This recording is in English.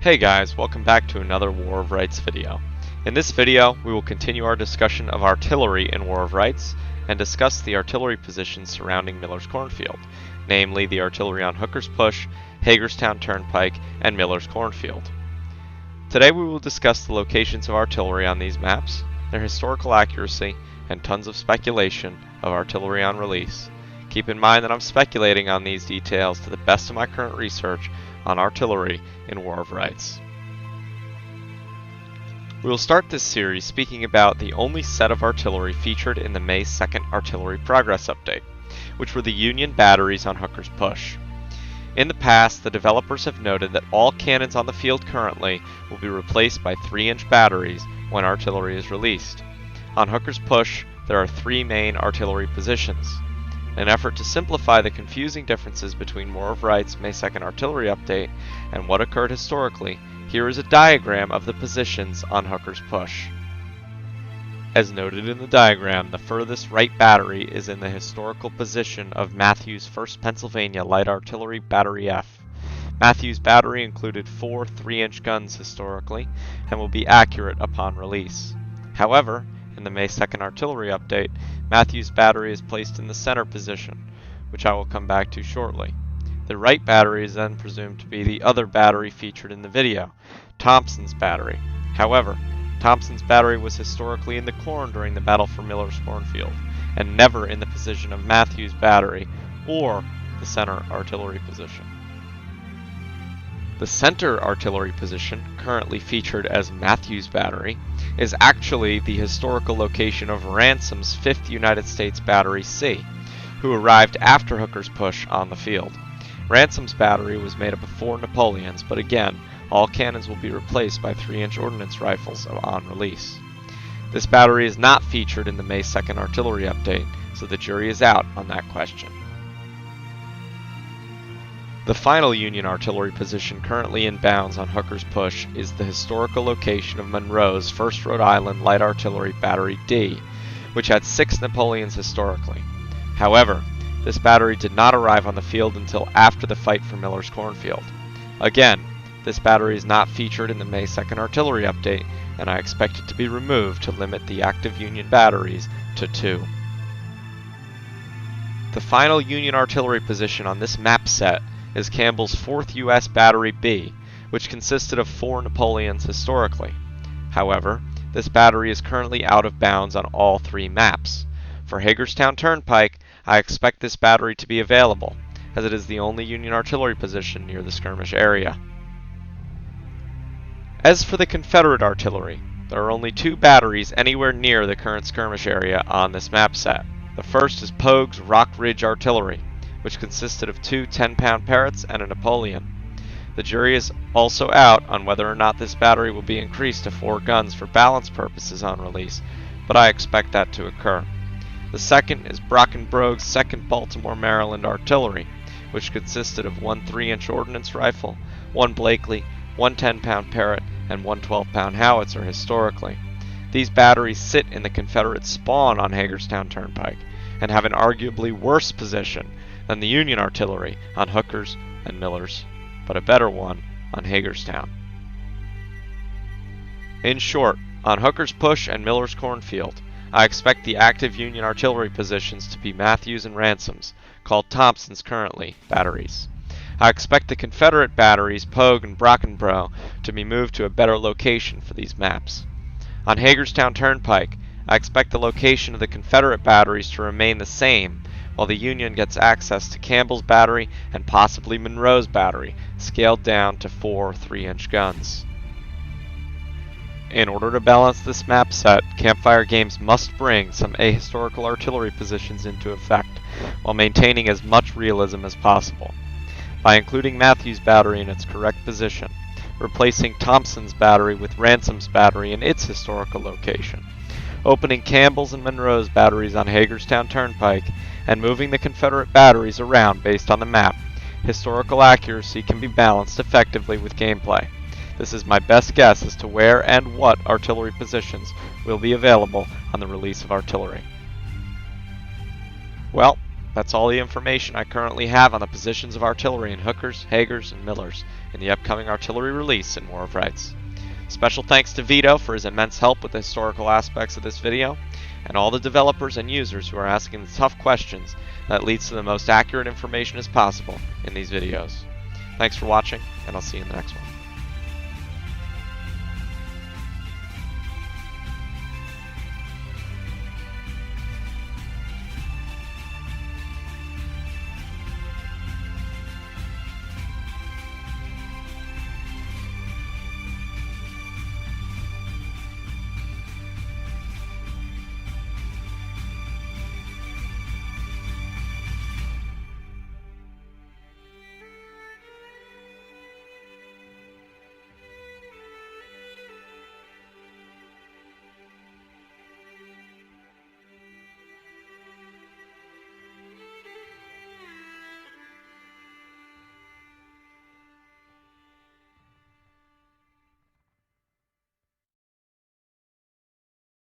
Hey guys, welcome back to another War of Rights video. In this video, we will continue our discussion of artillery in War of Rights and discuss the artillery positions surrounding Miller's Cornfield, namely the artillery on Hooker's Push, Hagerstown Turnpike, and Miller's Cornfield. Today we will discuss the locations of artillery on these maps, their historical accuracy, and tons of speculation of artillery on release. Keep in mind that I'm speculating on these details to the best of my current research on artillery in War of Rights. We will start this series speaking about the only set of artillery featured in the May 2nd Artillery Progress Update, which were the Union batteries on Hooker's Push. In the past, the developers have noted that all cannons on the field currently will be replaced by 3-inch batteries when artillery is released. On Hooker's Push, there are 3 main artillery positions. In an effort to simplify the confusing differences between War of Rights' May 2nd Artillery Update and what occurred historically, here is a diagram of the positions on Hooker's Push. As noted in the diagram, the furthest right battery is in the historical position of Matthews 1st Pennsylvania Light Artillery Battery F. Matthews Battery included 4 3-inch guns historically and will be accurate upon release. However, in the May 2nd Artillery Update, Matthews Battery is placed in the center position, which I will come back to shortly. The right battery is then presumed to be the other battery featured in the video, Thompson's Battery. However, Thompson's Battery was historically in the corn during the battle for Miller's Cornfield, and never in the position of Matthews Battery or the center artillery position. The center artillery position, currently featured as Matthews Battery, is actually the historical location of Ransom's 5th United States Battery C, who arrived after Hooker's Push on the field. Ransom's battery was made up of 4 Napoleons, but again, all cannons will be replaced by 3-inch ordnance rifles on release. This battery is not featured in the May 2nd Artillery Update, so the jury is out on that question. The final Union artillery position currently in bounds on Hooker's Push is the historical location of Monroe's 1st Rhode Island Light Artillery Battery D, which had 6 Napoleons historically. However, this battery did not arrive on the field until after the fight for Miller's Cornfield. Again, this battery is not featured in the May 2nd Artillery Update, and I expect it to be removed to limit the active Union batteries to 2. The final Union artillery position on this map set is Campbell's 4th U.S. Battery B, which consisted of 4 Napoleons historically. However, this battery is currently out of bounds on all 3 maps. For Hagerstown Turnpike, I expect this battery to be available, as it is the only Union artillery position near the skirmish area. As for the Confederate artillery, there are only 2 batteries anywhere near the current skirmish area on this map set. The first is Pogue's Rock Ridge Artillery, which consisted of 2 10-pound Parrots and a Napoleon. The jury is also out on whether or not this battery will be increased to 4 guns for balance purposes on release, but I expect that to occur. The second is Brockenbrogh's 2nd Baltimore, Maryland Artillery, which consisted of 1 3-inch ordnance rifle, 1 Blakely, 1 10-pound Parrott, and 1 12-pound howitzer historically. These batteries sit in the Confederate spawn on Hagerstown Turnpike, and have an arguably worse position than the Union artillery on Hooker's and Miller's, but a better one on Hagerstown. In short, on Hooker's Push and Miller's Cornfield, I expect the active Union artillery positions to be Matthews and Ransom's, called Thompson's currently, batteries. I expect the Confederate batteries, Pogue and Brockenbrough, to be moved to a better location for these maps. On Hagerstown Turnpike, I expect the location of the Confederate batteries to remain the same, while the Union gets access to Campbell's battery and possibly Monroe's battery, scaled down to 4 3-inch guns. In order to balance this map set, Campfire Games must bring some ahistorical artillery positions into effect, while maintaining as much realism as possible. By including Matthews' battery in its correct position, replacing Thompson's battery with Ransom's battery in its historical location, opening Campbell's and Monroe's batteries on Hagerstown Turnpike, and moving the Confederate batteries around based on the map, historical accuracy can be balanced effectively with gameplay. This is my best guess as to where and what artillery positions will be available on the release of artillery. Well, That's all the information I currently have on the positions of artillery in Hookers, Hagers, and Millers in the upcoming artillery release in War of Rights. Special thanks to Vito for his immense help with the historical aspects of this video, and all the developers and users who are asking the tough questions that leads to the most accurate information as possible in these videos. Thanks for watching, and I'll see you in the next one.